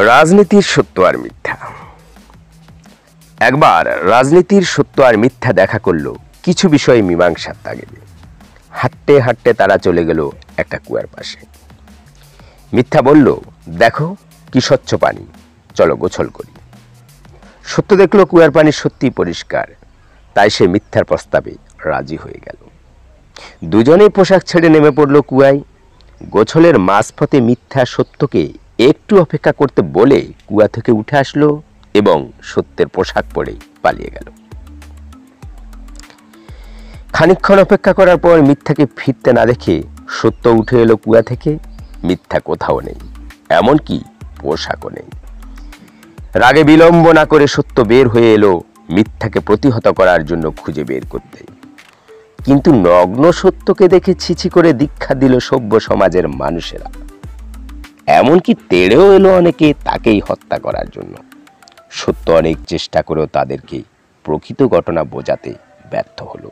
রাজনীতির সত্য আর মিথ্যা। একবার রাজনীতির সত্য আর মিথ্যা দেখা করলো কিছু বিষয়ে মীমাংসার তাগিদে। হাঁটতে হাঁটতে তারা চলে গেল একটা কুয়ার পাশে। মিথ্যা বলল, দেখো কি স্বচ্ছ পানি, চলো গোসল করি। সত্য দেখলো কুয়ার পানি সত্যি পরিষ্কার, তাই সে মিথ্যার প্রস্তাবে রাজি হয়ে গেল। দুজনেই পোশাক ছেড়ে নেমে পড়লো কুয়ায়। গোছলের মাঝপথে মিথ্যা সত্যকে একটু অপেক্ষা করতে বলে কুয়া থেকে উঠে আসলো এবং সত্যের পোশাক পরে পালিয়ে গেল। খানিকক্ষণ অপেক্ষা করার পর মিথ্যাকে ফিরতে না দেখে সত্য উঠে এলো কুয়া থেকে। মিথ্যা কোথাও নেই, এমনকি পোশাকও নেই। রাগে বিলম্ব না করে সত্য বের হয়ে এলো মিথ্যাকে প্রতিহত করার জন্য খুঁজে বের করতে। কিন্তু নগ্ন সত্যকে দেখে ছিছি করে দীক্ষা দিল সভ্য সমাজের মানুষেরা। এমনকি তেড়েও এলো অনেকে তাকেই হত্যা করার জন্য। সত্য অনেক চেষ্টা করেও তাদেরকে প্রকৃত ঘটনা বোঝাতে ব্যর্থ হলো।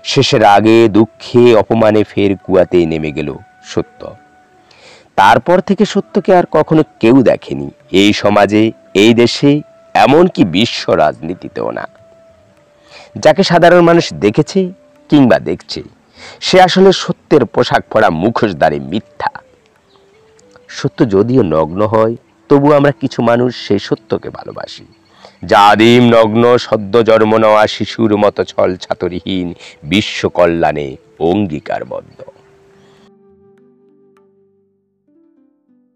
শেষে রাগে দুঃখে অপমানে ফের কুয়াতেই নেমে গেল সত্য। তারপর থেকে সত্যকে আর কখনো কেউ দেখেনি, এই সমাজে, এই দেশে, এমনকি বিশ্ব রাজনীতিতেও না। যাকে সাধারণ মানুষ দেখেছে কিংবা দেখছে, সে আসলে সত্যের পোশাক পরা মুখোশধারী মিথ্যা। সত্য যদিও নগ্ন হয়, তবু আমরা কিছু মানুষ সেই সত্যকে ভালোবাসি, যা আদিম নগ্ন সদ্য জন্ম নেওয়া শিশুর মতো ছল ছাতরিহীন, বিশ্ব কল্যাণে অঙ্গীকারবদ্ধ।